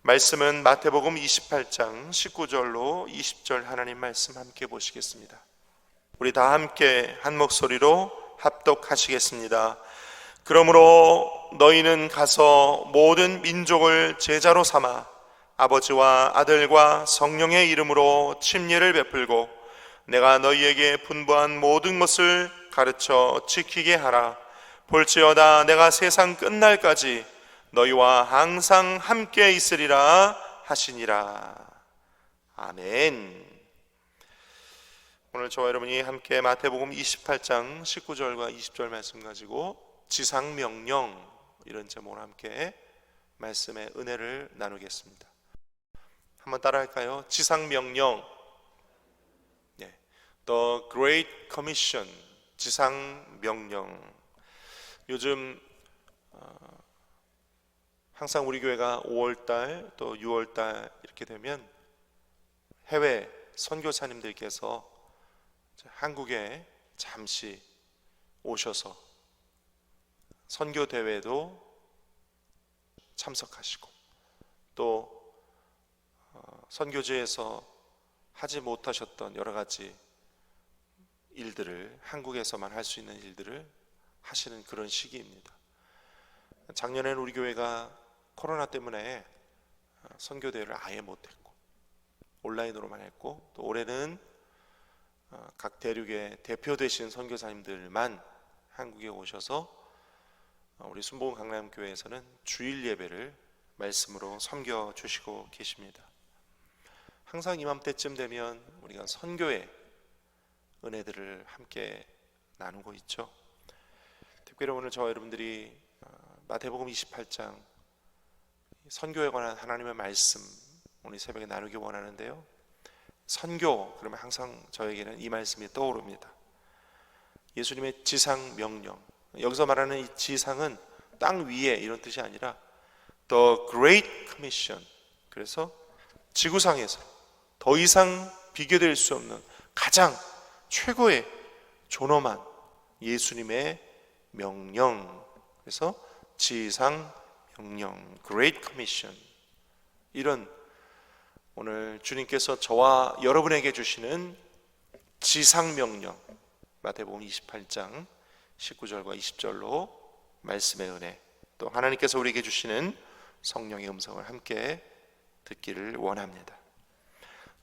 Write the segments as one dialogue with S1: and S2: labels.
S1: 말씀은 마태복음 28장 19절로 20절 하나님 말씀 함께 보시겠습니다. 우리 다 함께 한 목소리로 합독하시겠습니다. 그러므로 너희는 가서 모든 민족을 제자로 삼아 아버지와 아들과 성령의 이름으로 침례를 베풀고 내가 너희에게 분부한 모든 것을 가르쳐 지키게 하라. 볼지어다 내가 세상 끝날까지 너희와 항상 함께 있으리라 하시니라. 아멘. 오늘 저와 여러분이 함께 마태복음 28장 19절과 20절 말씀 가지고 지상명령, 이런 제목으로 함께 말씀의 은혜를 나누겠습니다. 한번 따라 할까요? 지상명령, The Great Commission, 지상명령. 요즘 항상 우리 교회가 5월달 또 6월달 이렇게 되면 해외 선교사님들께서 한국에 잠시 오셔서 선교대회도 참석하시고 또 선교지에서 하지 못하셨던 여러 가지 일들을, 한국에서만 할 수 있는 일들을 하시는 그런 시기입니다. 작년에는 우리 교회가 코로나 때문에 선교대회를 아예 못했고 온라인으로만 했고, 또 올해는 각 대륙의 대표 되신 선교사님들만 한국에 오셔서 우리 순복음 강남교회에서는 주일 예배를 말씀으로 섬겨주시고 계십니다. 항상 이맘때쯤 되면 우리가 선교의 은혜들을 함께 나누고 있죠. 특별히 오늘 저와 여러분들이 마태복음 28장 선교에 관한 하나님의 말씀 오늘 새벽에 나누기 원하는데요, 선교 그러면 항상 저에게는 이 말씀이 떠오릅니다. 예수님의 지상 명령, 여기서 말하는 이 지상은 땅 위에 이런 뜻이 아니라 The Great Commission, 그래서 지구상에서 더 이상 비교될 수 없는 가장 최고의 존엄한 예수님의 명령, 그래서 지상 명령, Great Commission, 이런 오늘 주님께서 저와 여러분에게 주시는 지상 명령, 마태복음 28장 19절과 20절로 말씀의 은혜, 또 하나님께서 우리에게 주시는 성령의 음성을 함께 듣기를 원합니다.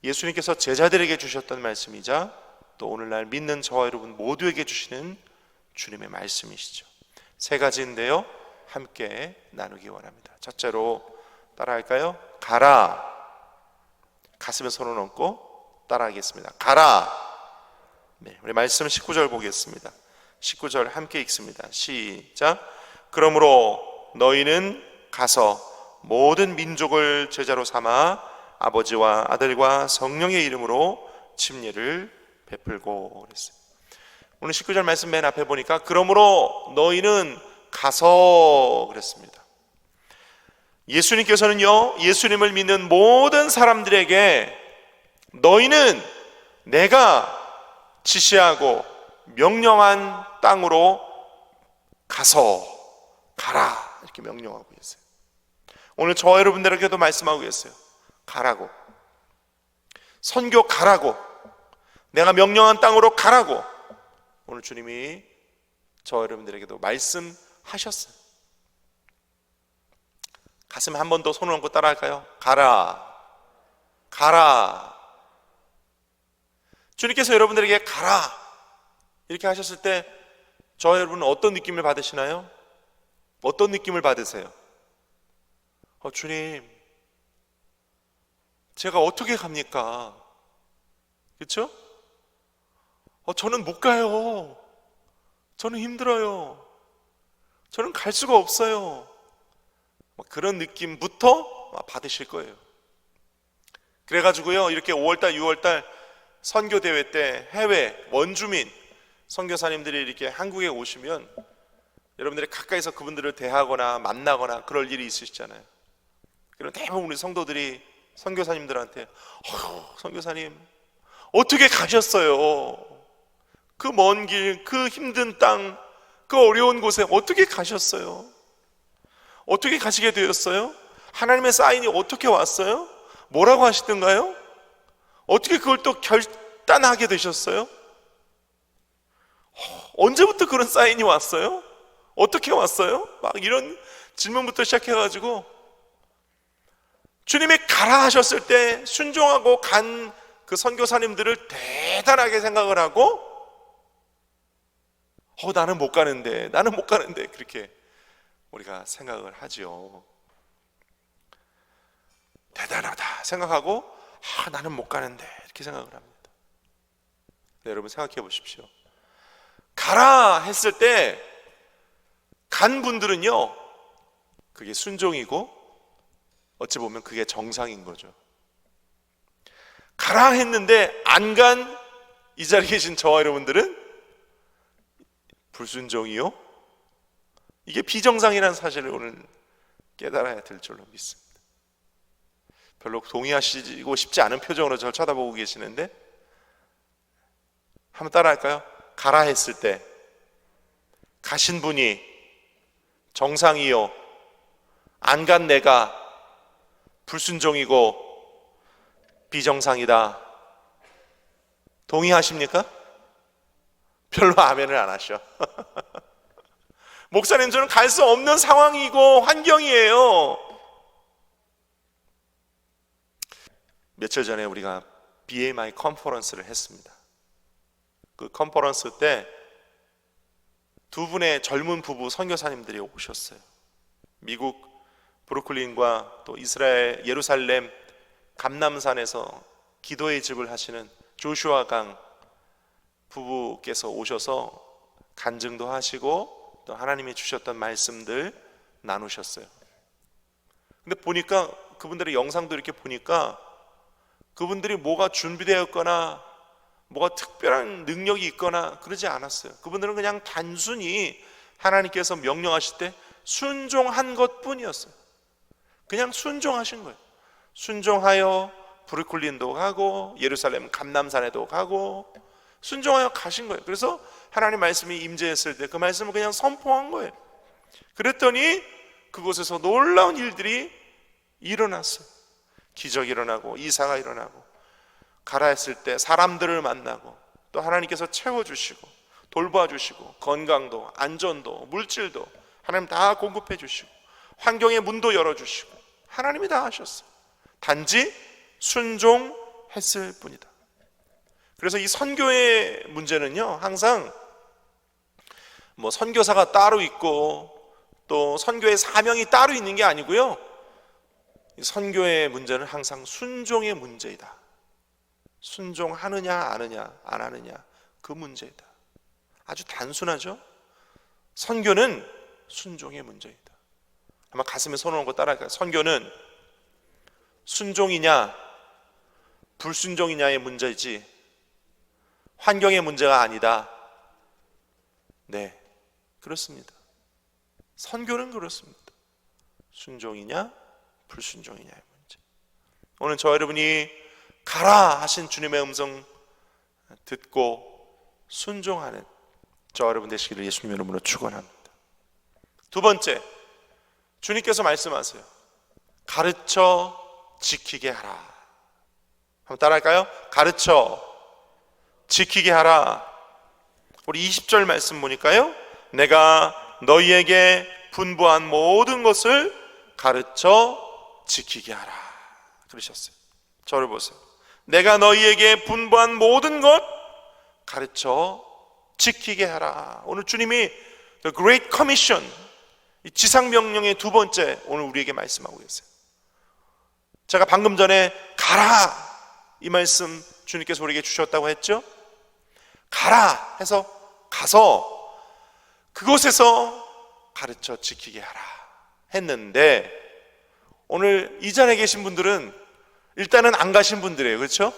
S1: 예수님께서 제자들에게 주셨던 말씀이자 또 오늘날 믿는 저와 여러분 모두에게 주시는 주님의 말씀이시죠. 세 가지인데요, 함께 나누기 원합니다. 첫째로 따라할까요? 가라. 가슴에 손을 얹고 따라하겠습니다. 가라. 네, 우리 말씀 19절 보겠습니다. 19절 함께 읽습니다. 시작. 그러므로 너희는 가서 모든 민족을 제자로 삼아 아버지와 아들과 성령의 이름으로 침례를 베풀고 그랬어요. 오늘 19절 말씀 맨 앞에 보니까 그러므로 너희는 가서 그랬습니다. 예수님께서는요, 예수님을 믿는 모든 사람들에게 너희는 내가 지시하고 명령한 땅으로 가서 가라, 이렇게 명령하고 계세요. 오늘 저와 여러분들에게도 말씀하고 계세요. 가라고, 선교 가라고, 내가 명령한 땅으로 가라고 오늘 주님이 저와 여러분들에게도 말씀하셨어요. 가슴에 한 번 더 손을 얹고 따라할까요? 가라, 가라. 주님께서 여러분들에게 가라 이렇게 하셨을 때 저와 여러분은 어떤 느낌을 받으시나요? 어떤 느낌을 받으세요? 주님, 제가 어떻게 갑니까? 그렇죠? 저는 못 가요. 저는 힘들어요. 저는 갈 수가 없어요. 그런 느낌부터 받으실 거예요. 그래가지고요, 이렇게 5월달 6월달 선교대회 때 해외 원주민 선교사님들이 이렇게 한국에 오시면 여러분들이 가까이서 그분들을 대하거나 만나거나 그럴 일이 있으시잖아요. 그럼 대부분 우리 성도들이 선교사님들한테 선교사님 어떻게 가셨어요? 그 먼 길, 그 힘든 땅, 그 어려운 곳에 어떻게 가셨어요? 어떻게 가시게 되었어요? 하나님의 사인이 어떻게 왔어요? 뭐라고 하시던가요? 어떻게 그걸 또 결단하게 되셨어요? 언제부터 그런 사인이 왔어요? 어떻게 왔어요? 막 이런 질문부터 시작해가지고 주님이 가라 하셨을 때 순종하고 간 그 선교사님들을 대단하게 생각을 하고 나는 못 가는데 그렇게 우리가 생각을 하지요. 대단하다 생각하고 나는 못 가는데 이렇게 생각을 합니다. 네, 여러분 생각해 보십시오. 가라 했을 때 간 분들은요, 그게 순종이고 어찌 보면 그게 정상인 거죠. 가라 했는데 안 간 이 자리에 계신 저와 여러분들은 불순종이요? 이게 비정상이라는 사실을 오늘 깨달아야 될 줄로 믿습니다. 별로 동의하시고 싶지 않은 표정으로 저를 쳐다보고 계시는데 한번 따라할까요? 가라 했을 때 가신 분이 정상이요, 안 간 내가 불순종이고 비정상이다. 동의하십니까? 별로 아멘을 안 하셔. 목사님, 저는 갈 수 없는 상황이고 환경이에요. 며칠 전에 우리가 BMI 컨퍼런스를 했습니다. 그 컨퍼런스 때 두 분의 젊은 부부 선교사님들이 오셨어요. 미국 브루클린과 또 이스라엘 예루살렘 감람산에서 기도의 집을 하시는 조슈아 강 부부께서 오셔서 간증도 하시고 또 하나님이 주셨던 말씀들 나누셨어요. 근데 보니까 그분들의 영상도 이렇게 보니까 그분들이 뭐가 준비되었거나 뭐가 특별한 능력이 있거나 그러지 않았어요. 그분들은 그냥 단순히 하나님께서 명령하실 때 순종한 것뿐이었어요. 그냥 순종하신 거예요. 순종하여 브루클린도 가고 예루살렘 감람산에도 가고 순종하여 가신 거예요. 그래서 하나님 말씀이 임재했을 때 그 말씀을 그냥 선포한 거예요. 그랬더니 그곳에서 놀라운 일들이 일어났어요. 기적이 일어나고 이사가 일어나고 가라 했을 때 사람들을 만나고 또 하나님께서 채워주시고 돌봐주시고 건강도 안전도 물질도 하나님 다 공급해 주시고 환경의 문도 열어주시고 하나님이 다 하셨어요. 단지 순종했을 뿐이다. 그래서 이 선교의 문제는요, 항상 뭐 선교사가 따로 있고 또 선교의 사명이 따로 있는 게 아니고요, 이 선교의 문제는 항상 순종의 문제이다. 순종하느냐 아느냐 안 하느냐 그 문제이다. 아주 단순하죠. 선교는 순종의 문제이다. 아마 가슴에 손을 얹고 따라할까요? 선교는 순종이냐 불순종이냐의 문제이지 환경의 문제가 아니다. 네, 그렇습니다. 선교는 그렇습니다. 순종이냐 불순종이냐의 문제. 오늘 저 여러분이 가라 하신 주님의 음성 듣고 순종하는 저 여러분 되시기를 예수님 이름으로 축원합니다. 두 번째, 주님께서 말씀하세요. 가르쳐 지키게 하라. 한번 따라할까요? 가르쳐 지키게 하라. 우리 20절 말씀 보니까요, 내가 너희에게 분부한 모든 것을 가르쳐 지키게 하라 그러셨어요. 저를 보세요. 내가 너희에게 분부한 모든 것 가르쳐 지키게 하라. 오늘 주님이 The Great Commission, 이 지상명령의 두 번째 오늘 우리에게 말씀하고 계세요. 제가 방금 전에 가라 이 말씀 주님께서 우리에게 주셨다고 했죠. 가라 해서 가서 그곳에서 가르쳐 지키게 하라 했는데, 오늘 이 자리에 계신 분들은 일단은 안 가신 분들이에요. 그렇죠?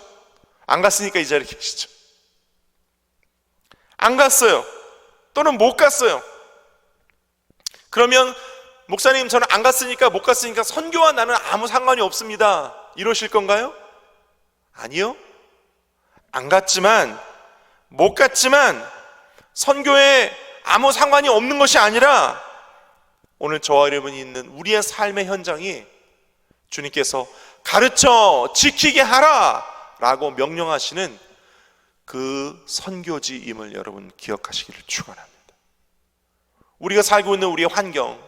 S1: 안 갔으니까 이 자리에 계시죠. 안 갔어요. 또는 못 갔어요. 그러면 목사님, 저는 안 갔으니까 못 갔으니까 선교와 나는 아무 상관이 없습니다, 이러실 건가요? 아니요. 안 갔지만 못 갔지만 선교에 아무 상관이 없는 것이 아니라 오늘 저와 여러분이 있는 우리의 삶의 현장이 주님께서 가르쳐 지키게 하라 라고 명령하시는 그 선교지임을 여러분 기억하시기를 축원합니다. 우리가 살고 있는 우리의 환경,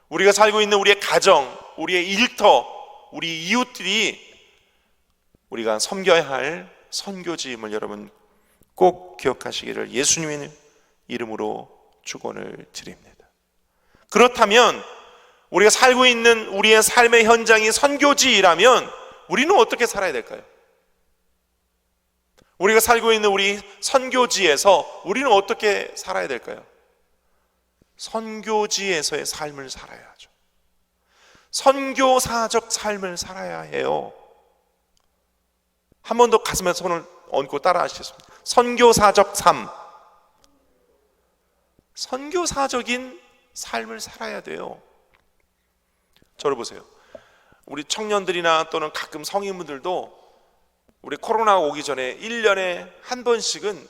S1: 우리가 살고 있는 우리의 가정, 우리의 일터, 우리 이웃들이 우리가 섬겨야 할 선교지임을 여러분 꼭 기억하시기를 예수님의 이름으로 축원을 드립니다. 그렇다면 우리가 살고 있는 우리의 삶의 현장이 선교지이라면 우리는 어떻게 살아야 될까요? 우리가 살고 있는 우리 선교지에서 우리는 어떻게 살아야 될까요? 선교지에서의 삶을 살아야 하죠. 선교사적 삶을 살아야 해요. 한 번 더 가슴에 손을 얹고 따라 하시겠습니다. 선교사적 삶. 선교사적인 삶을 살아야 돼요. 저를 보세요. 우리 청년들이나 또는 가끔 성인분들도 우리 코로나 오기 전에 1년에 한 번씩은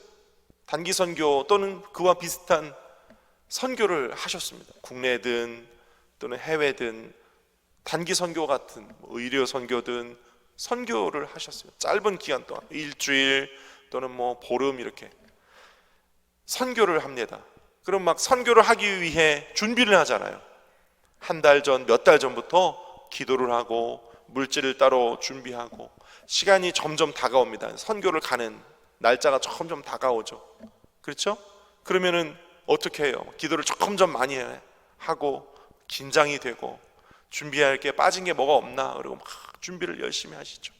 S1: 단기 선교 또는 그와 비슷한 선교를 하셨습니다. 국내든 또는 해외든 단기 선교 같은 의료 선교든 선교를 하셨어요. 짧은 기간 동안 일주일 또는 보름 이렇게 선교를 합니다. 그럼 막 선교를 하기 위해 준비를 하잖아요. 한 달 전, 몇 달 전부터 기도를 하고 물질을 따로 준비하고 시간이 점점 다가옵니다. 선교를 가는 날짜가 점점 다가오죠. 그렇죠? 그러면은 어떻게 해요? 기도를 점점 많이 하고 긴장이 되고 준비할 게 빠진 게 뭐가 없나 그리고 막 준비를 열심히 하시죠.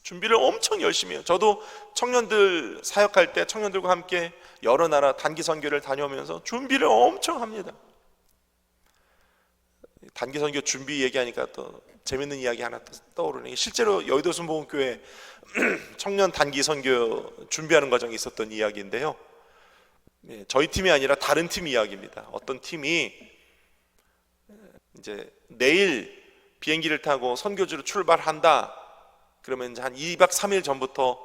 S1: 준비를 엄청 열심히 해요. 저도 청년들 사역할 때 청년들과 함께 여러 나라 단기 선교를 다녀오면서 준비를 엄청 합니다. 단기 선교 준비 얘기하니까 또 재밌는 이야기 하나 떠오르네. 실제로 여의도 순복음교회 청년 단기 선교 준비하는 과정에 있었던 이야기인데요. 저희 팀이 아니라 다른 팀 이야기입니다. 어떤 팀이 이제 내일 비행기를 타고 선교지로 출발한다. 그러면 이제 한 2박 3일 전부터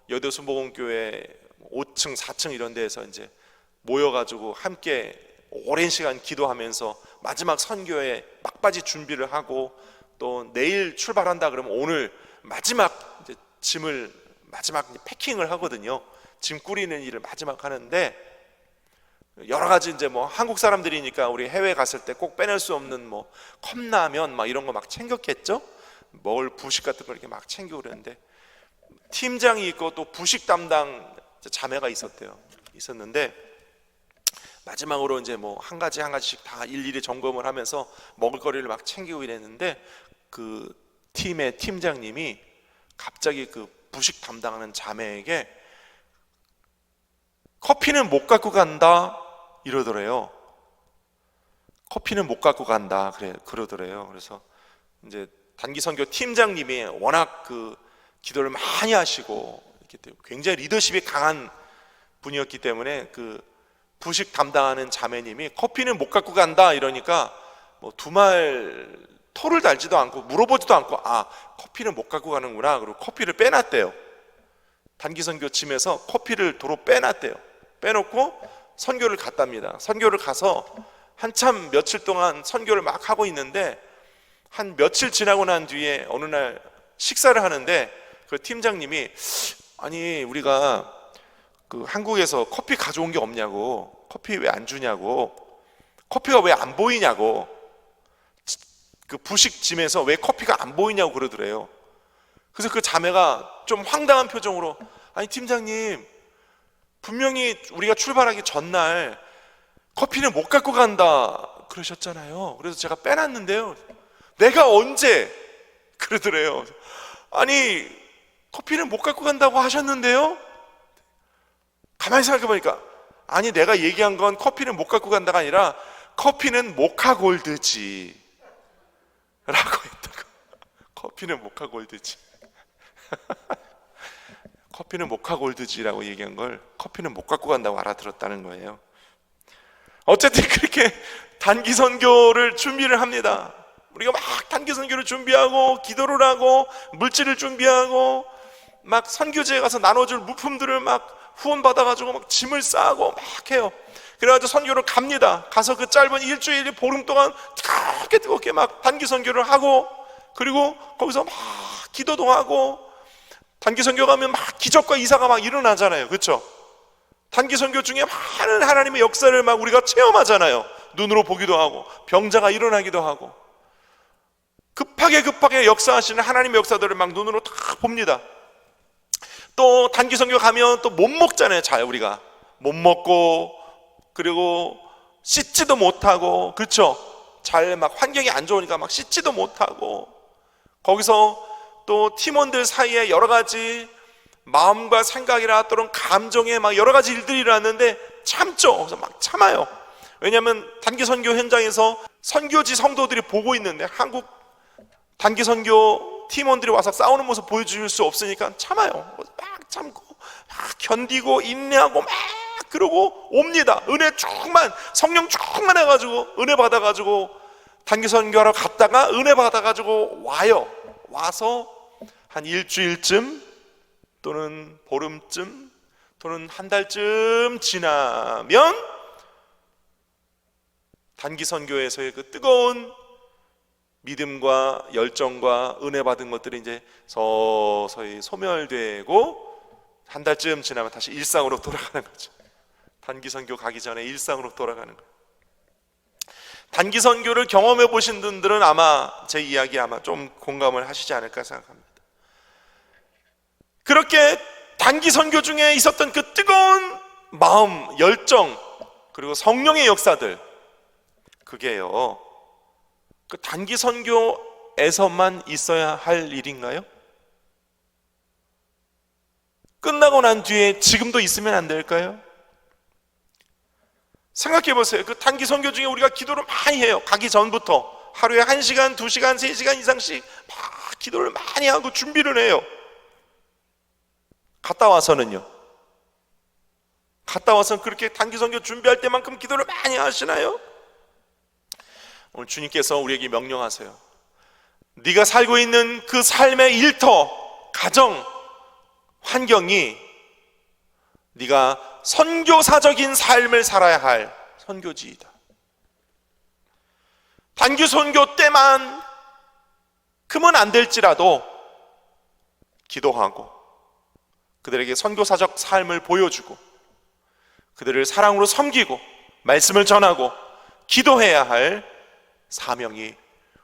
S1: 여의도 순복음교회 5층, 4층 이런 데에서 이제 모여가지고 함께 오랜 시간 기도하면서 마지막 선교에 막바지 준비를 하고 또 내일 출발한다 그러면 오늘 마지막 이제 짐을 마지막 패킹을 하거든요. 짐 꾸리는 일을 마지막 하는데 여러 가지 이제 한국 사람들이니까 우리 해외 갔을 때 꼭 빼낼 수 없는 컵라면 막 이런 거 막 챙겼겠죠? 먹을 부식 같은 걸 이렇게 막 챙기고 그랬는데 팀장이 있고 또 부식 담당 자매가 있었는데 마지막으로 이제 한 가지씩 다 일일이 점검을 하면서 먹을 거리를 막 챙기고 이랬는데 그 팀의 팀장님이 갑자기 그 부식 담당하는 자매에게 커피는 못 갖고 간다 이러더래요. 커피는 못 갖고 간다 그러더래요. 그래서 이제 단기 선교 팀장님이 워낙 그 기도를 많이 하시고 이렇게 굉장히 리더십이 강한 분이었기 때문에 그 부식 담당하는 자매님이 커피는 못 갖고 간다 이러니까 두말 토를 달지도 않고 물어보지도 않고 커피는 못 갖고 가는구나. 그리고 커피를 빼놨대요. 단기 선교 짐에서 커피를 도로 빼놨대요. 빼놓고 선교를 갔답니다. 선교를 가서 한참 며칠 동안 선교를 막 하고 있는데 한 며칠 지나고 난 뒤에 어느 날 식사를 하는데 그 팀장님이 아니 우리가 그 한국에서 커피 가져온 게 없냐고, 커피 왜 안 주냐고, 커피가 왜 안 보이냐고, 그 부식짐에서 왜 커피가 안 보이냐고 그러더래요. 그래서 그 자매가 좀 황당한 표정으로 아니 팀장님 분명히 우리가 출발하기 전날 커피는 못 갖고 간다 그러셨잖아요. 그래서 제가 빼놨는데요. 내가 언제 그러더래요. 아니 커피는 못 갖고 간다고 하셨는데요. 가만히 생각해보니까 아니 내가 얘기한 건 커피는 못 갖고 간다가 아니라 커피는 모카골드지 라고 했다고. 커피는 모카골드지. 커피는 모카골드지라고 얘기한 걸 커피는 못 갖고 간다고 알아들었다는 거예요. 어쨌든 그렇게 단기 선교를 준비를 합니다. 우리가 막 단기 선교를 준비하고 기도를 하고 물질을 준비하고 막 선교지에 가서 나눠줄 물품들을 막 후원 받아가지고 막 짐을 싸고 막 해요. 그래가지고 선교를 갑니다. 가서 그 짧은 일주일 보름 동안 뜨겁게 막 단기 선교를 하고 그리고 거기서 막 기도도 하고, 단기 선교 가면 막 기적과 이사가 막 일어나잖아요. 그렇죠? 단기 선교 중에 많은 하나님의 역사를 막 우리가 체험하잖아요. 눈으로 보기도 하고 병자가 일어나기도 하고, 급하게 역사하시는 하나님의 역사들을 막 눈으로 다 봅니다. 또 단기 선교 가면 또 못 먹잖아요. 잘 우리가 못 먹고, 그리고 씻지도 못하고, 그렇죠? 잘 막 환경이 안 좋으니까 막 씻지도 못하고, 거기서 또 팀원들 사이에 여러 가지 마음과 생각이나 또는 감정에 막 여러 가지 일들이 일어났는데 참죠. 그래서 막 참아요. 왜냐하면 단기 선교 현장에서 선교지 성도들이 보고 있는데 한국 단기 선교 팀원들이 와서 싸우는 모습 보여줄 수 없으니까 참아요. 막 참고 막 견디고 인내하고 막 그러고 옵니다. 은혜 충만, 성령 충만해가지고 은혜 받아가지고 단기 선교하러 갔다가 은혜 받아가지고 와요. 와서 한 일주일쯤 또는 보름쯤 또는 한 달쯤 지나면 단기 선교에서의 그 뜨거운 믿음과 열정과 은혜 받은 것들이 이제 서서히 소멸되고 한 달쯤 지나면 다시 일상으로 돌아가는 거죠. 단기 선교 가기 전에 일상으로 돌아가는 거예요. 단기 선교를 경험해 보신 분들은 아마 제 이야기 아마 좀 공감을 하시지 않을까 생각합니다. 그렇게 단기 선교 중에 있었던 그 뜨거운 마음, 열정, 그리고 성령의 역사들, 그게요, 그 단기 선교에서만 있어야 할 일인가요? 끝나고 난 뒤에 지금도 있으면 안 될까요? 생각해 보세요. 그 단기 선교 중에 우리가 기도를 많이 해요. 가기 전부터 하루에 1시간, 2시간, 3시간 이상씩 막 기도를 많이 하고 준비를 해요. 갔다 와서는요? 갔다 와서 그렇게 단기 선교 준비할 때만큼 기도를 많이 하시나요? 오늘 주님께서 우리에게 명령하세요. 네가 살고 있는 그 삶의 일터, 가정, 환경이 네가 선교사적인 삶을 살아야 할 선교지이다. 단기 선교 때만 그러면 안 될지라도 기도하고 그들에게 선교사적 삶을 보여주고 그들을 사랑으로 섬기고 말씀을 전하고 기도해야 할 사명이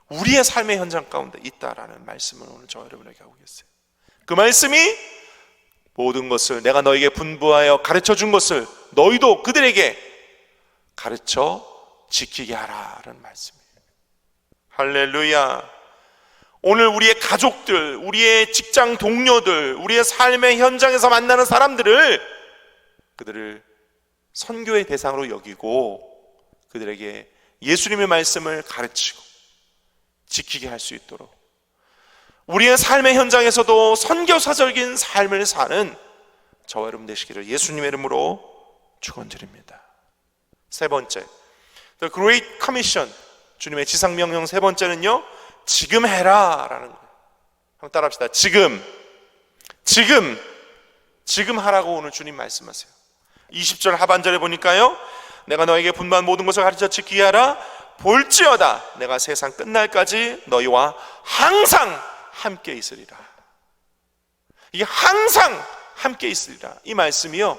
S1: 우리의 삶의 현장 가운데 있다라는 말씀을 오늘 저 여러분에게 하고 계세요. 그 말씀이 모든 것을 내가 너에게 분부하여 가르쳐 준 것을 너희도 그들에게 가르쳐 지키게 하라는 말씀이에요. 할렐루야. 오늘 우리의 가족들, 우리의 직장 동료들, 우리의 삶의 현장에서 만나는 사람들을 그들을 선교의 대상으로 여기고 그들에게 예수님의 말씀을 가르치고 지키게 할 수 있도록 우리의 삶의 현장에서도 선교사적인 삶을 사는 저와 여러분 되시기를 예수님의 이름으로 축원드립니다. 세 번째, The Great Commission, 주님의 지상명령 세 번째는요, 지금 해라 라는 거예요. 한번 따라합시다. 지금 하라고 오늘 주님 말씀하세요. 20절 하반절에 보니까요, 내가 너에게 분부한 모든 것을 가르쳐 지키게 하라. 볼지어다 내가 세상 끝날까지 너희와 항상 함께 있으리라. 이게 항상 함께 있으리라, 이 말씀이요,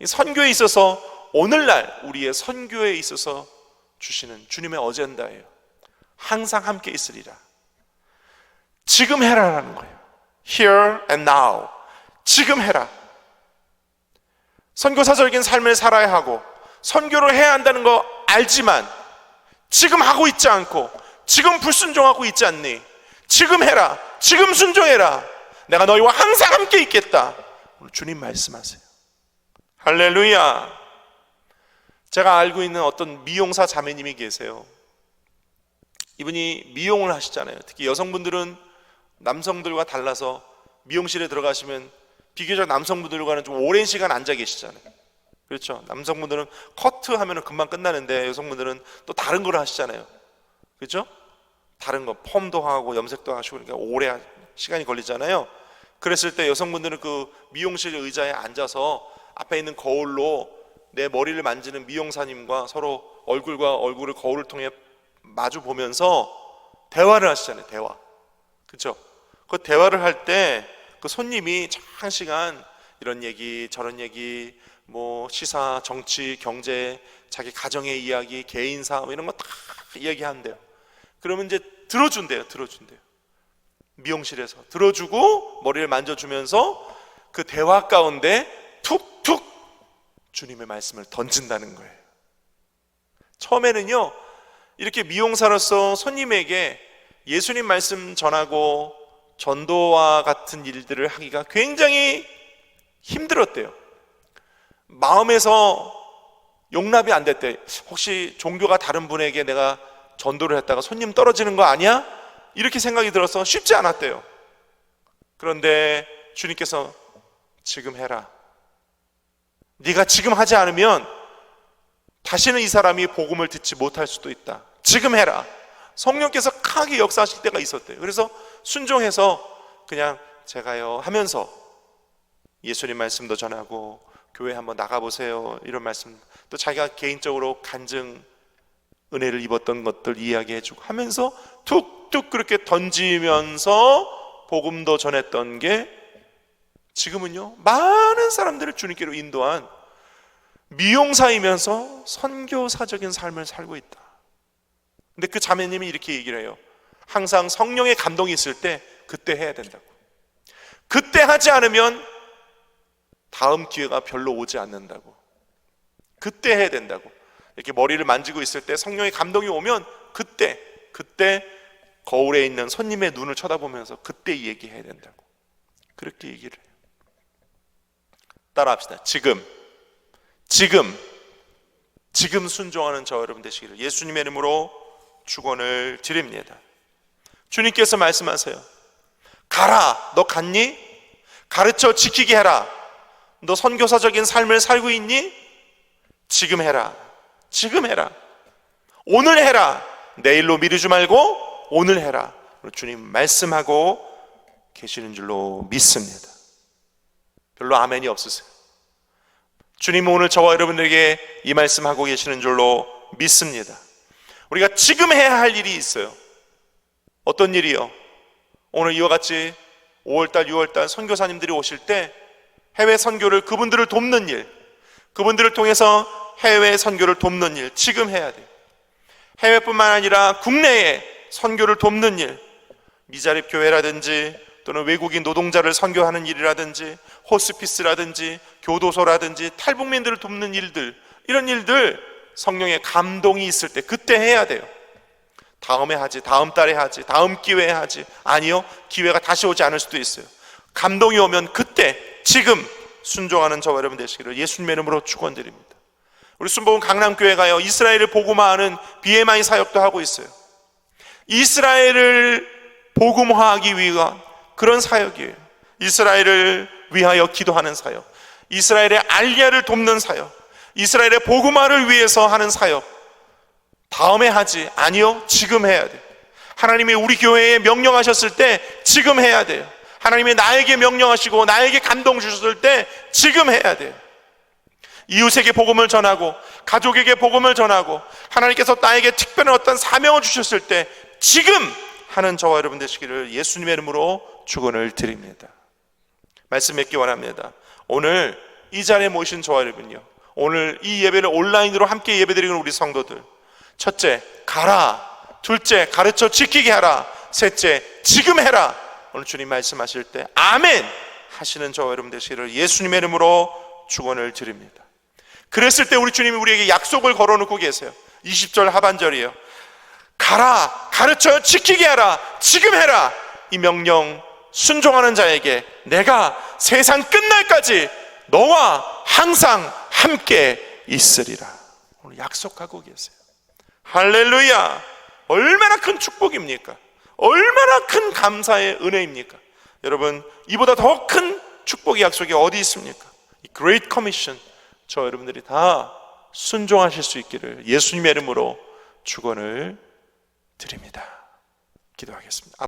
S1: 선교에 있어서 오늘날 우리의 선교에 있어서 주시는 주님의 어젠다예요. 항상 함께 있으리라. 지금 해라라는 거예요. Here and now. 지금 해라. 선교사적인 삶을 살아야 하고 선교를 해야 한다는 거 알지만 지금 하고 있지 않고 지금 불순종하고 있지 않니? 지금 해라. 지금 순종해라. 내가 너희와 항상 함께 있겠다. 오늘 주님 말씀하세요. 할렐루야. 제가 알고 있는 어떤 미용사 자매님이 계세요. 이분이 미용을 하시잖아요. 특히 여성분들은 남성들과 달라서 미용실에 들어가시면 비교적 남성분들과는 좀 오랜 시간 앉아 계시잖아요. 그렇죠? 남성분들은 커트 하면 금방 끝나는데 여성분들은 또 다른 걸 하시잖아요. 그렇죠? 다른 거 펌도 하고 염색도 하시고 그러니까 오래 시간이 걸리잖아요. 그랬을 때 여성분들은 그 미용실 의자에 앉아서 앞에 있는 거울로 내 머리를 만지는 미용사님과 서로 얼굴과 얼굴을 거울을 통해 마주 보면서 대화를 하시잖아요. 대화. 그죠? 그 대화를 할 때 그 손님이 장시간 이런 얘기 저런 얘기, 뭐 시사, 정치, 경제, 자기 가정의 이야기, 개인사 뭐 이런 거 다 얘기한대요. 그러면 이제 들어준대요. 미용실에서 들어주고 머리를 만져주면서 그 대화 가운데 툭툭 주님의 말씀을 던진다는 거예요. 처음에는요, 이렇게 미용사로서 손님에게 예수님 말씀 전하고 전도와 같은 일들을 하기가 굉장히 힘들었대요. 마음에서 용납이 안 됐대. 혹시 종교가 다른 분에게 내가 전도를 했다가 손님 떨어지는 거 아니야? 이렇게 생각이 들어서 쉽지 않았대요. 그런데 주님께서 지금 해라. 네가 지금 하지 않으면 다시는 이 사람이 복음을 듣지 못할 수도 있다. 지금 해라. 성령께서 강하게 역사하실 때가 있었대요. 그래서 순종해서 그냥 제가요 하면서 예수님 말씀도 전하고 교회 한번 나가보세요 이런 말씀, 또 자기가 개인적으로 간증 은혜를 입었던 것들 이야기해주고 하면서 툭툭 그렇게 던지면서 복음도 전했던 게 지금은요 많은 사람들을 주님께로 인도한 미용사이면서 선교사적인 삶을 살고 있다. 근데 그 자매님이 이렇게 얘기를 해요. 항상 성령의 감동이 있을 때 그때 해야 된다고. 그때 하지 않으면 다음 기회가 별로 오지 않는다고. 그때 해야 된다고. 이렇게 머리를 만지고 있을 때 성령의 감동이 오면 그때 거울에 있는 손님의 눈을 쳐다보면서 그때 얘기해야 된다고. 그렇게 얘기를 해요. 따라합시다. 지금 순종하는 저 여러분 되시기를 예수님의 이름으로 축원을 드립니다. 주님께서 말씀하세요. 가라. 너 갔니? 가르쳐 지키게 해라. 너 선교사적인 삶을 살고 있니? 지금 해라. 오늘 해라. 내일로 미루지 말고 오늘 해라. 주님 말씀하고 계시는 줄로 믿습니다. 별로 아멘이 없으세요. 주님은 오늘 저와 여러분들에게 이 말씀하고 계시는 줄로 믿습니다. 우리가 지금 해야 할 일이 있어요. 어떤 일이요? 오늘 이와 같이 5월달, 6월달 선교사님들이 오실 때 해외 선교를 그분들을 돕는 일, 그분들을 통해서 해외 선교를 돕는 일 지금 해야 돼요. 해외뿐만 아니라 국내에 선교를 돕는 일, 미자립 교회라든지 또는 외국인 노동자를 선교하는 일이라든지 호스피스라든지 교도소라든지 탈북민들을 돕는 일들, 이런 일들 성령의 감동이 있을 때 그때 해야 돼요. 다음에 하지, 다음 달에 하지, 다음 기회에 하지. 아니요, 기회가 다시 오지 않을 수도 있어요. 감동이 오면 그때 지금 순종하는 저와 여러분 되시기를 예수님의 이름으로 축원드립니다. 우리 순복음 강남교회가요 이스라엘을 복음화하는 BMI 사역도 하고 있어요. 이스라엘을 복음화하기 위한 그런 사역이에요. 이스라엘을 위하여 기도하는 사역, 이스라엘의 알리야를 돕는 사역, 이스라엘의 복음화를 위해서 하는 사역. 다음에 하지. 아니요, 지금 해야 돼요. 하나님이 우리 교회에 명령하셨을 때 지금 해야 돼요. 하나님이 나에게 명령하시고 나에게 감동 주셨을 때 지금 해야 돼요. 이웃에게 복음을 전하고 가족에게 복음을 전하고 하나님께서 나에게 특별한 어떤 사명을 주셨을 때 지금 하는 저와 여러분 되시기를 예수님의 이름으로 축원을 드립니다. 말씀 맺기 원합니다. 오늘 이 자리에 모이신 저와 여러분요, 오늘 이 예배를 온라인으로 함께 예배드리는 우리 성도들, 첫째, 가라. 둘째, 가르쳐 지키게 하라. 셋째, 지금 해라. 오늘 주님 말씀하실 때 아멘 하시는 저와 여러분 되시기를 예수님의 이름으로 축원을 드립니다. 그랬을 때 우리 주님이 우리에게 약속을 걸어놓고 계세요. 20절 하반절이에요. 가라, 가르쳐 지키게 하라, 지금 해라. 이 명령 순종하는 자에게 내가 세상 끝날까지 너와 항상 함께 있으리라. 오늘 약속하고 계세요. 할렐루야. 얼마나 큰 축복입니까? 얼마나 큰 감사의 은혜입니까? 여러분, 이보다 더 큰 축복의 약속이 어디 있습니까? 이 Great Commission, 저 여러분들이 다 순종하실 수 있기를 예수님의 이름으로 축원을 드립니다. 기도하겠습니다.